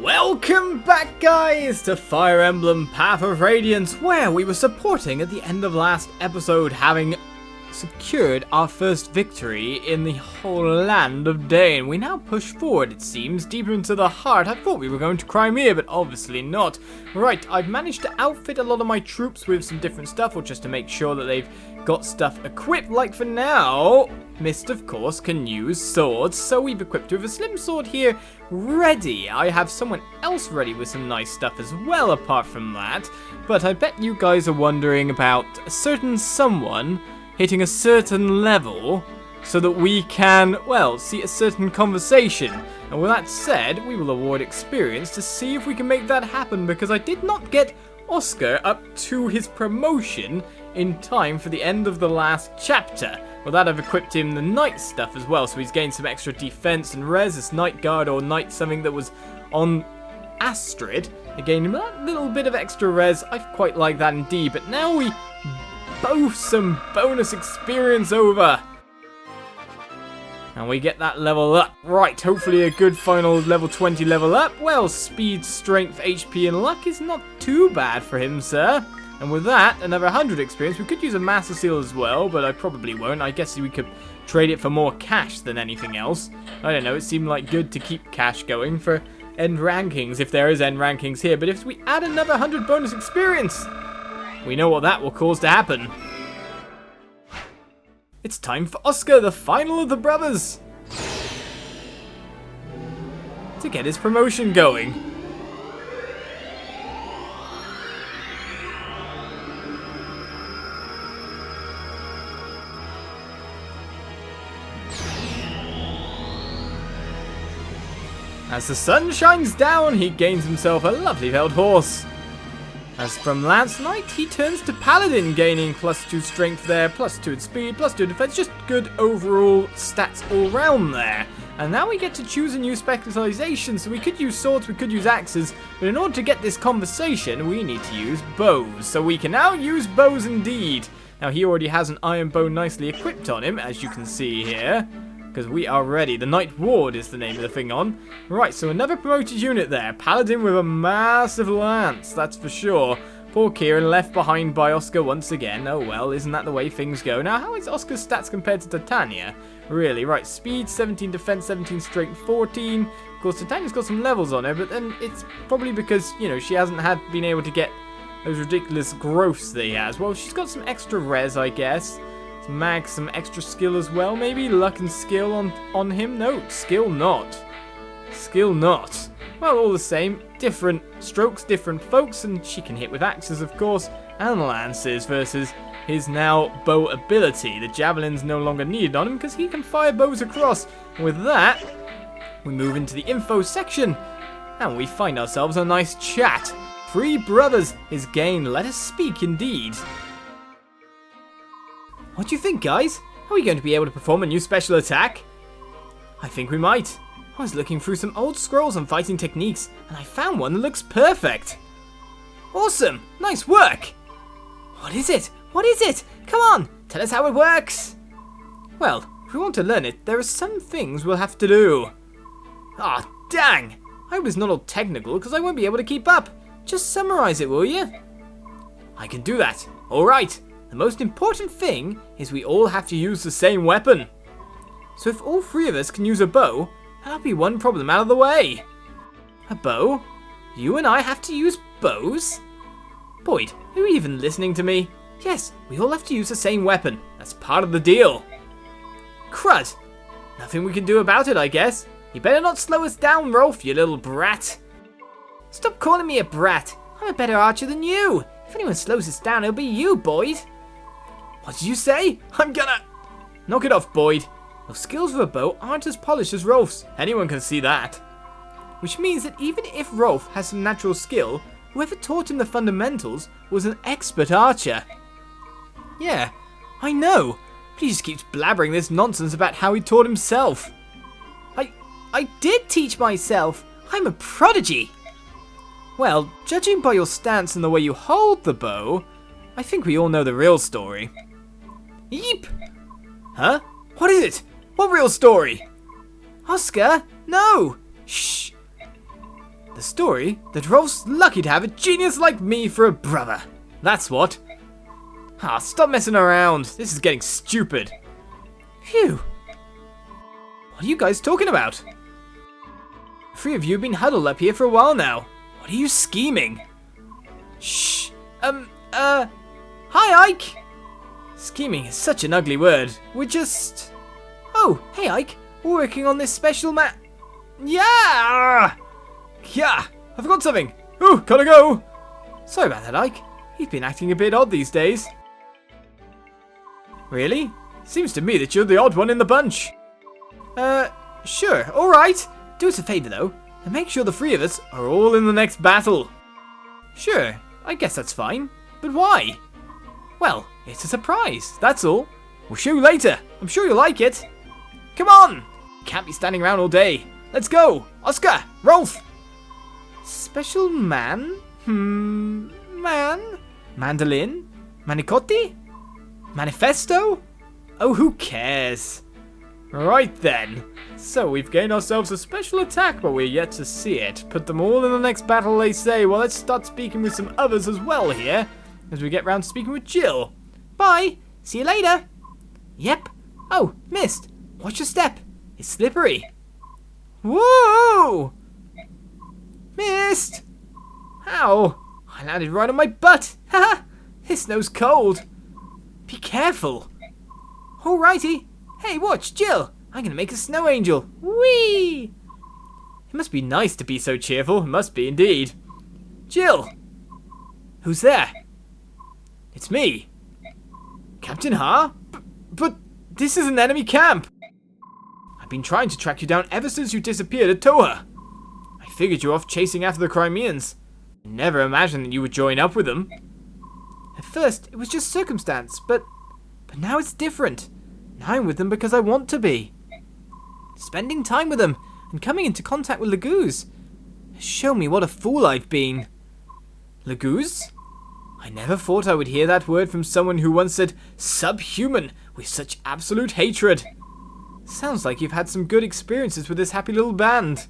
Welcome back, guys, to Fire Emblem Path of Radiance, where we were supporting at the end of last episode, having secured our first victory in the whole land of Dane. We now push forward, it seems, deeper into the heart. I thought we were going to Crimea, but obviously not. Right, I've managed to outfit a lot of my troops with some different stuff, or just to make sure that they've got stuff equipped. Like for now, Mist, of course, can use swords, so we've equipped her with a slim sword here, ready. I have someone else ready with some nice stuff as well, apart from that. But I bet you guys are wondering about a certain someone hitting a certain level so that we can, well, see a certain conversation. And with that said, we will award experience to see if we can make that happen, because I did not get Oscar up to his promotion in time for the end of the last chapter. Well, that I've equipped him the knight stuff as well, so he's gained some extra defense and res. This knight guard or knight something that was on Astrid. It gained him a little bit of extra res. I quite like that indeed, but now we both some bonus experience over. And we get that level up. Right, hopefully a good final level 20 level up. Well, speed, strength, HP, and luck is not too bad for him, sir. And with that, another 100 experience. We could use a Master Seal as well, but I probably won't. I guess we could trade it for more cash than anything else. I don't know, it seemed like good to keep cash going for end rankings, if there is end rankings here. But if we add another 100 bonus experience, we know what that will cause to happen. It's time for Oscar, the final of the brothers, to get his promotion going. As the sun shines down, he gains himself a lovely veiled horse. As from Lance Knight, he turns to Paladin, gaining +2 strength there, +2 in speed, +2 defense, just good overall stats all round there. And now we get to choose a new specialization, so we could use swords, we could use axes, but in order to get this conversation, we need to use bows. So we can now use bows indeed. Now he already has an iron bow nicely equipped on him, as you can see here, because we are ready. The Night Ward is the name of the thing on. Right, so another promoted unit there. Paladin with a massive lance, that's for sure. Poor Kieran left behind by Oscar once again. Oh well, isn't that the way things go? Now, how is Oscar's stats compared to Titania? Really, right, speed, 17 defense, 17 strength, 14. Of course, Titania's got some levels on her, but then it's probably because, you know, she hasn't been able to get those ridiculous growths that he has. Well, she's got some extra res, I guess. Mag, some extra skill as well, maybe? Luck and skill on him? No, skill not. Skill not. Well, all the same, different strokes, different folks, and she can hit with axes, of course, and lances versus his now bow ability. The javelin's no longer needed on him because he can fire bows across. And with that, we move into the info section, and we find ourselves a nice chat. 3 brothers is gained. Let us speak indeed. What do you think, guys? Are we going to be able to perform a new special attack? I think we might. I was looking through some old scrolls on fighting techniques, and I found one that looks perfect. Awesome! Nice work! What is it? What is it? Come on, tell us how it works! Well, if we want to learn it, there are some things we'll have to do. Ah, dang! I was not all technical because I won't be able to keep up. Just summarize it, will you? I can do that. Alright. The most important thing is we all have to use the same weapon. So if all 3 of us can use a bow, that'll be one problem out of the way. A bow? You and I have to use bows? Boyd, are you even listening to me? Yes, we all have to use the same weapon. That's part of the deal. Crud. Nothing we can do about it, I guess. You better not slow us down, Rolf, you little brat. Stop calling me a brat. I'm a better archer than you. If anyone slows us down, it'll be you, Boyd. What did you say? I'm gonna... Knock it off, Boyd. Your skills with a bow aren't as polished as Rolf's. Anyone can see that. Which means that even if Rolf has some natural skill, whoever taught him the fundamentals was an expert archer. Yeah, I know. But he just keeps blabbering this nonsense about how he taught himself. I did teach myself. I'm a prodigy. Well, judging by your stance and the way you hold the bow, I think we all know the real story. Yeep! Huh? What is it? What real story? Oscar? No! Shh! The story that Rolf's lucky to have a genius like me for a brother. That's what. Ah, stop messing around. This is getting stupid. Phew. What are you guys talking about? The three of you have been huddled up here for a while now. What are you scheming? Shh. Hi, Ike. Scheming is such an ugly word. We're just... Oh, hey, Ike. We're working on this special Yeah! Yeah, I forgot something. Oh, gotta go. Sorry about that, Ike. You've been acting a bit odd these days. Really? Seems to me that you're the odd one in the bunch. Sure, alright. Do us a favour though, and make sure the three of us are all in the next battle. Sure, I guess that's fine. But why? Well, it's a surprise, that's all. We'll show you later. I'm sure you'll like it. Come on! Can't be standing around all day. Let's go! Oscar! Rolf! Special man? Man? Mandolin? Manicotti? Manifesto? Oh, who cares? Right then. So we've gained ourselves a special attack, but we're yet to see it. Put them all in the next battle, they say. Well, let's start speaking with some others as well here, as we get round to speaking with Jill. Bye! See you later! Yep. Oh, missed. Watch your step. It's slippery. Whoa! Missed! Ow! I landed right on my butt. Haha! This snow's cold. Be careful. Alrighty. Hey, watch, Jill. I'm gonna make a snow angel. Whee! It must be nice to be so cheerful. It must be indeed. Jill! Who's there? It's me. Captain Haar? But this is an enemy camp. I've been trying to track you down ever since you disappeared at Toha. I figured you were off chasing after the Crimeans. Never imagined that you would join up with them. At first, it was just circumstance, but now it's different. Now I'm with them because I want to be. Spending time with them and coming into contact with Laguz has shown me what a fool I've been. Laguz? I never thought I would hear that word from someone who once said subhuman with such absolute hatred. Sounds like you've had some good experiences with this happy little band.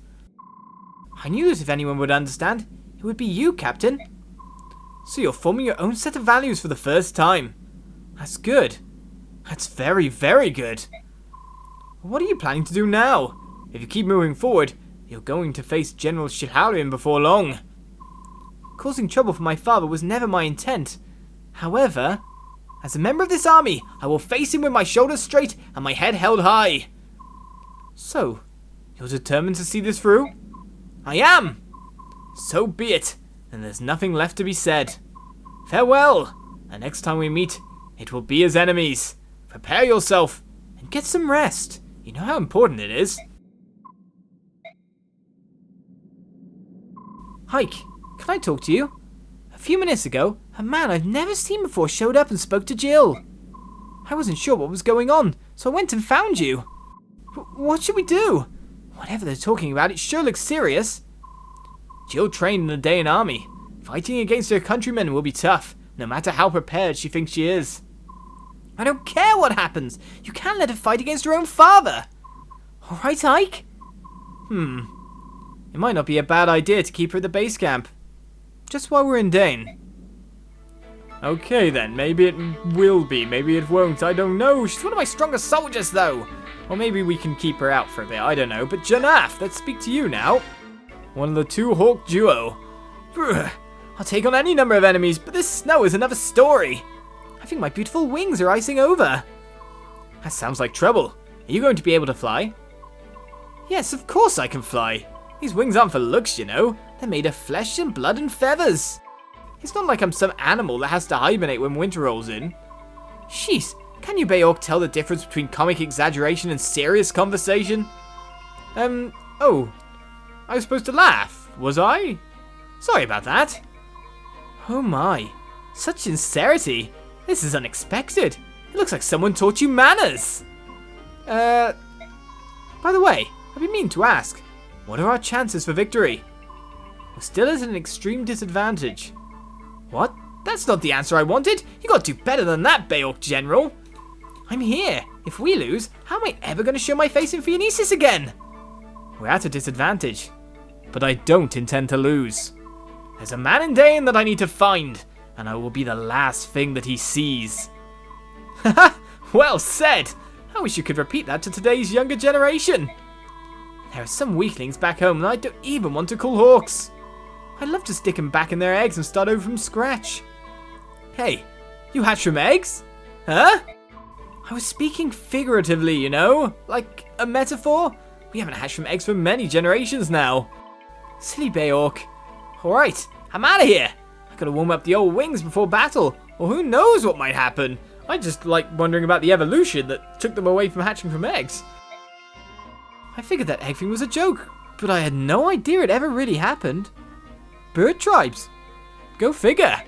I knew that if anyone would understand, it would be you, Captain. So you're forming your own set of values for the first time. That's good. That's very, very good. What are you planning to do now? If you keep moving forward, you're going to face General Shilharian before long. Causing trouble for my father was never my intent. However, as a member of this army, I will face him with my shoulders straight and my head held high. So, you're determined to see this through? I am! So be it, then there's nothing left to be said. Farewell, and next time we meet, it will be as enemies. Prepare yourself, and get some rest. You know how important it is. Hike, can I talk to you? A few minutes ago, a man I've never seen before showed up and spoke to Jill. I wasn't sure what was going on, so I went and found you. What should we do? Whatever they're talking about, it sure looks serious. Jill trained in the Dayan army. Fighting against her countrymen will be tough, no matter how prepared she thinks she is. I don't care what happens. You can't let her fight against her own father. Alright, Ike? It might not be a bad idea to keep her at the base camp. Just while we're in Dane. Okay then, maybe it will be, maybe it won't, I don't know. She's one of my strongest soldiers though. Or maybe we can keep her out for a bit, I don't know. But Janaf, let's speak to you now. One of the two Hawk duo. I'll take on any number of enemies, but this snow is another story. I think my beautiful wings are icing over. That sounds like trouble. Are you going to be able to fly? Yes, of course I can fly. These wings aren't for looks, you know. They're made of flesh and blood and feathers. It's not like I'm some animal that has to hibernate when winter rolls in. Jeez, can you Bayok tell the difference between comic exaggeration and serious conversation? Oh. I was supposed to laugh, was I? Sorry about that. Oh my, such sincerity. This is unexpected. It looks like someone taught you manners. By the way, I've been meaning to ask, what are our chances for victory? We're still at an extreme disadvantage. What? That's not the answer I wanted. You gotta do better than that, Bayok General. I'm here. If we lose, how am I ever going to show my face in Phoenicis again? We're at a disadvantage. but I don't intend to lose. There's a man in Dane that I need to find, and I will be the last thing that he sees. Haha, well said! I wish you could repeat that to today's younger generation. There are some weaklings back home that I don't even want to call hawks. I'd love to stick them back in their eggs and start over from scratch. Hey, you hatch from eggs? Huh? I was speaking figuratively, you know? Like a metaphor? We haven't hatched from eggs for many generations now. Silly Beork. Alright, I'm out of here. I gotta warm up the old wings before battle, or who knows what might happen. I just like wondering about the evolution that took them away from hatching from eggs. I figured that egg thing was a joke, but I had no idea it ever really happened. Bird tribes. Go figure.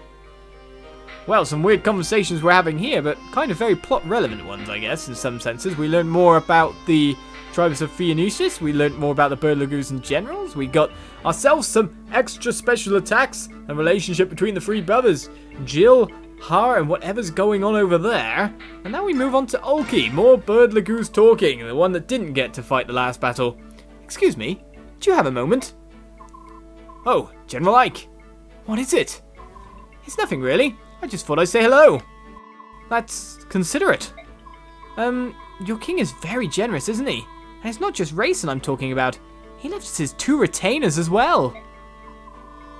Well, some weird conversations we're having here, but kind of very plot relevant ones, I guess, in some senses. We learned more about the tribes of Phoenicius, we learned more about the bird Laguz and generals, we got ourselves some extra special attacks and relationship between the three brothers, Jill, Haar, and whatever's going on over there. And now we move on to Ulki, more bird Laguz talking, the one that didn't get to fight the last battle. Excuse me, do you have a moment? Oh, General Ike. What is it? It's nothing really. I just thought I'd say hello. That's considerate. Your king is very generous, isn't he? And it's not just Rayson I'm talking about. He left us his 2 retainers as well.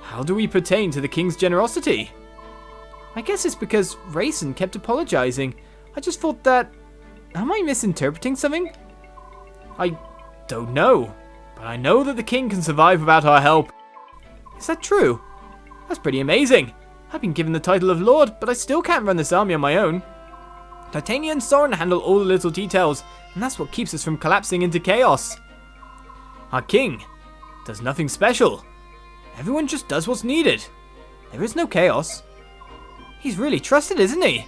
How do we pertain to the king's generosity? I guess it's because Rayson kept apologizing. I just thought that... Am I misinterpreting something? I don't know. But I know that the king can survive without our help. Is that true? That's pretty amazing. I've been given the title of Lord, but I still can't run this army on my own. Titania and Soren handle all the little details, and that's what keeps us from collapsing into chaos. Our king does nothing special. Everyone just does what's needed. There is no chaos. He's really trusted, isn't he?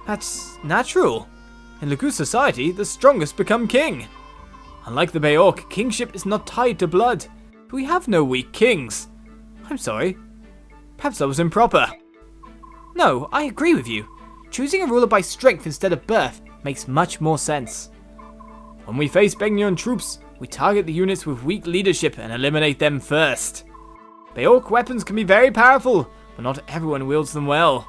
That's natural. In Laguz society, the strongest become king. Unlike the Beork, kingship is not tied to blood. But we have no weak kings. I'm sorry. Perhaps that was improper. No, I agree with you. Choosing a ruler by strength instead of birth makes much more sense. When we face Begnion troops, we target the units with weak leadership and eliminate them first. Beork weapons can be very powerful, but not everyone wields them well.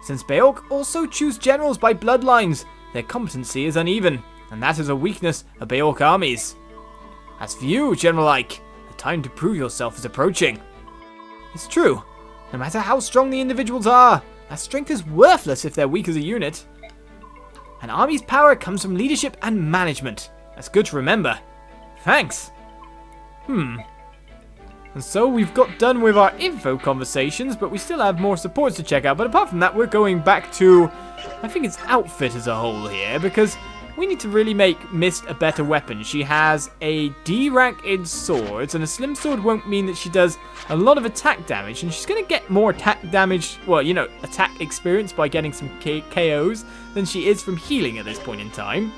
Since Beork also choose generals by bloodlines, their competency is uneven, and that is a weakness of Beork armies. As for you, General Ike, the time to prove yourself is approaching. It's true. No matter how strong the individuals are, that strength is worthless if they're weak as a unit. An army's power comes from leadership and management. That's good to remember. Thanks. And so we've got done with our info conversations, but we still have more supports to check out. But apart from that, we're going back to, I think it's outfit as a whole here, because we need to really make Mist a better weapon. She has a D rank in swords, and a slim sword won't mean that she does a lot of attack damage, and she's going to get more attack damage, well, you know, attack experience by getting some KOs than she is from healing at this point in time.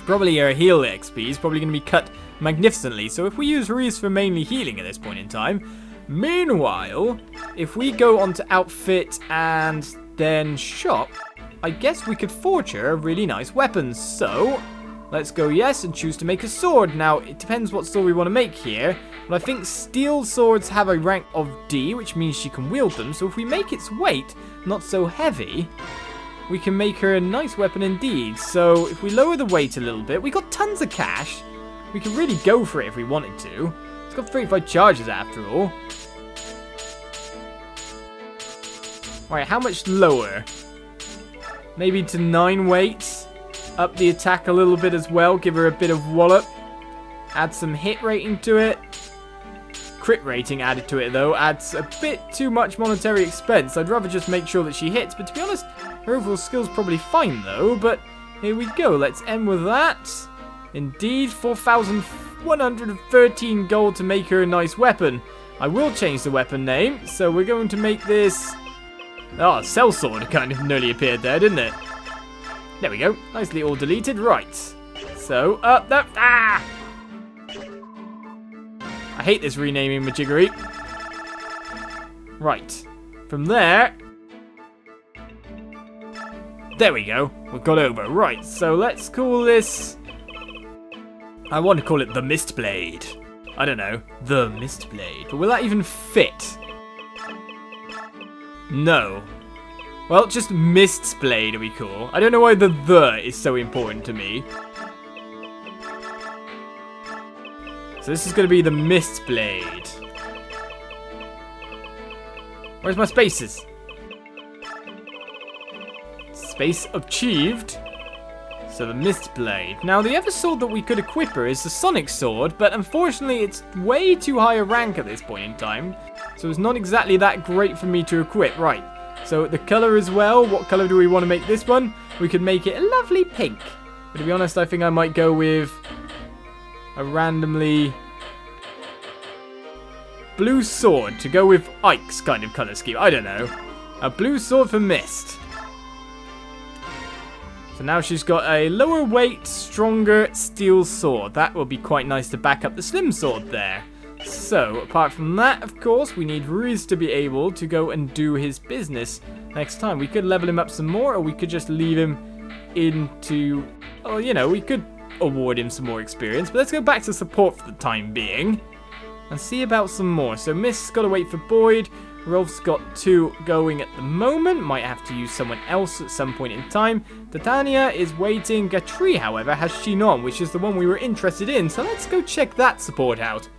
Probably her heal XP is probably going to be cut magnificently, so if we use Reese for mainly healing at this point in time. Meanwhile, if we go on to outfit and then shop, I guess we could forge her a really nice weapon. So let's go yes and choose to make a sword. Now it depends what sword we want to make here, but I think steel swords have a rank of D, which means she can wield them. So if we make its weight not so heavy, we can make her a nice weapon indeed. So if we lower the weight a little bit, we got tons of cash. We can really go for it if we wanted to. It's got 35 charges after all. Right, how much lower? Maybe to 9 weights. Up the attack a little bit as well. Give her a bit of wallop. Add some hit rating to it. Crit rating added to it though adds a bit too much monetary expense. I'd rather just make sure that she hits. But to be honest, her overall skill's probably fine though. But here we go. Let's end with that. Indeed, 4,113 gold to make her a nice weapon. I will change the weapon name. So we're going to make this... Oh, Cell Sword kind of nearly appeared there, didn't it? There we go. Nicely all deleted. Right. So, up there. Ah! I hate this renaming majiggery. Right. From there. There we go. We've got over. Right. So let's call this... I want to call it the Mist Blade. I don't know, the Mistblade. But will that even fit? No. Well, just Mistblade would be cool. I don't know why the is so important to me. So this is going to be the Mistblade. Where's my spaces? Space achieved. So the Mistblade. Now the other sword that we could equip her is the Sonic Sword, but unfortunately it's way too high a rank at this point in time. So it's not exactly that great for me to equip. Right. So the colour as well. What colour do we want to make this one? We could make it a lovely pink. But to be honest, I think I might go with a randomly blue sword to go with Ike's kind of colour scheme. I don't know. A blue sword for Mist. So now she's got a lower weight, stronger steel sword. That will be quite nice to back up the slim sword there. So, apart from that, of course, we need Riz to be able to go and do his business next time. We could level him up some more, or we could just leave him into... Oh, you know, we could award him some more experience. But let's go back to support for the time being. And see about some more. So, Mist's got to wait for Boyd. Rolf's got 2 going at the moment. Might have to use someone else at some point in time. Titania is waiting. Gatri, however, has Shinon, which is the one we were interested in. So, let's go check that support out.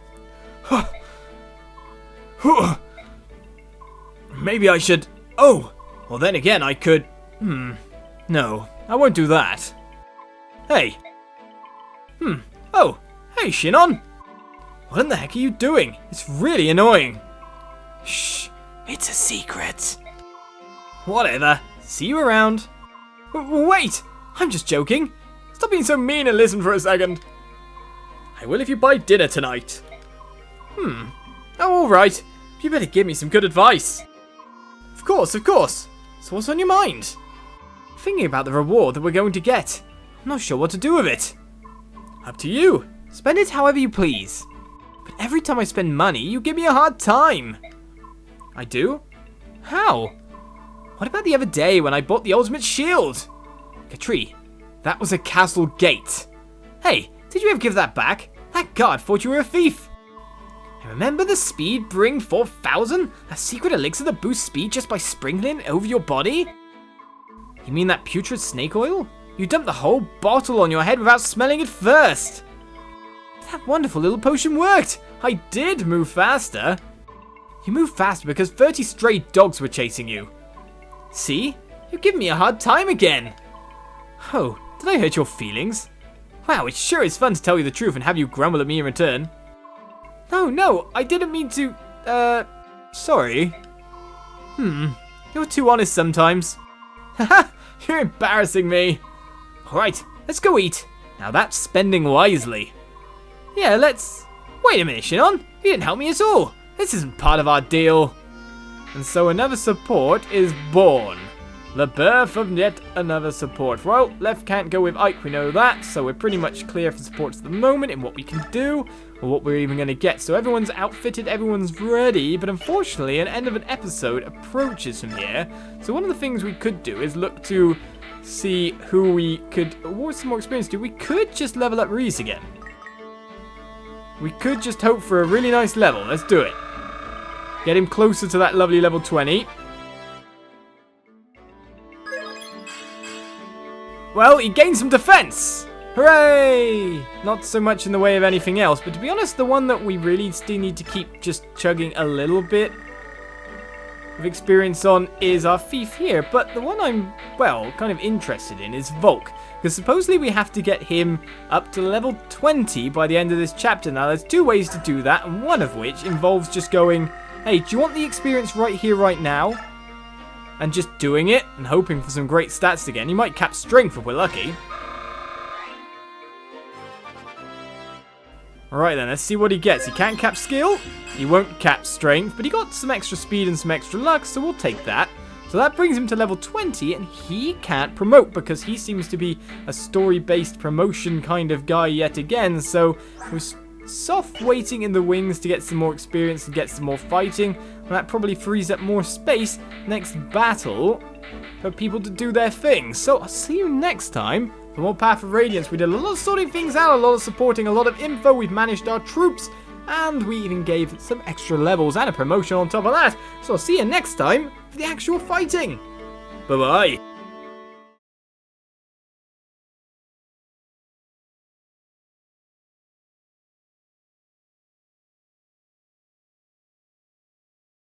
Maybe I should... Oh! Well, then again, I could... No, I won't do that. Hey! Oh! Hey, Shinon! What in the heck are you doing? It's really annoying. Shh! It's a secret. Whatever. See you around. Wait! I'm just joking. Stop being so mean and listen for a second. I will if you buy dinner tonight. Oh, alright. You better give me some good advice. Of course, of course. So what's on your mind? Thinking about the reward that we're going to get. I'm not sure what to do with it. Up to you. Spend it however you please. But every time I spend money, you give me a hard time. I do? How? What about the other day when I bought the ultimate shield? Gatri, that was a castle gate. Hey, did you ever give that back? That guard thought you were a thief. Remember the speed bring 4000? A secret elixir that boosts speed just by sprinkling it over your body? You mean that putrid snake oil? You dumped the whole bottle on your head without smelling it first. That wonderful little potion worked. I did move faster. You moved faster because 30 stray dogs were chasing you. See? You're giving me a hard time again. Oh, did I hurt your feelings? Wow, it sure is fun to tell you the truth and have you grumble at me in return. No, I didn't mean to, sorry. You're too honest sometimes. Haha, you're embarrassing me. Alright, let's go eat. Now that's spending wisely. Yeah, let's... Wait a minute, Shinon. You didn't help me at all. This isn't part of our deal. And so another support is born. The birth of yet another support. Well, Left can't go with Ike, we know that. So we're pretty much clear for supports at the moment in what we can do. Or what we're even going to get. So everyone's outfitted, everyone's ready. But unfortunately, an end of an episode approaches from here. So one of the things we could do is look to see who we could award some more experience to. We could just level up Reese again. We could just hope for a really nice level. Let's do it. Get him closer to that lovely level 20. Well, he gained some defense. Hooray! Not so much in the way of anything else, but to be honest, the one that we really still need to keep just chugging a little bit of experience on is our thief here. But the one I'm, well, kind of interested in is Volk. Because supposedly we have to get him up to level 20 by the end of this chapter. Now, there's 2 ways to do that, and one of which involves just going, hey, do you want the experience right here, right now? And just doing it and hoping for some great stats again. He might cap strength if we're lucky. Alright then, let's see what he gets. He can't cap skill. He won't cap strength, but he got some extra speed and some extra luck, so we'll take that. So that brings him to level 20, and he can't promote because he seems to be a story-based promotion kind of guy yet again. So we're soft waiting in the wings to get some more experience and get some more fighting. And that probably frees up more space next battle for people to do their thing. So I'll see you next time for more Path of Radiance. We did a lot of sorting things out, a lot of supporting, a lot of info. We've managed our troops, And we even gave some extra levels and a promotion on top of that. So I'll see you next time for the actual fighting. Bye bye.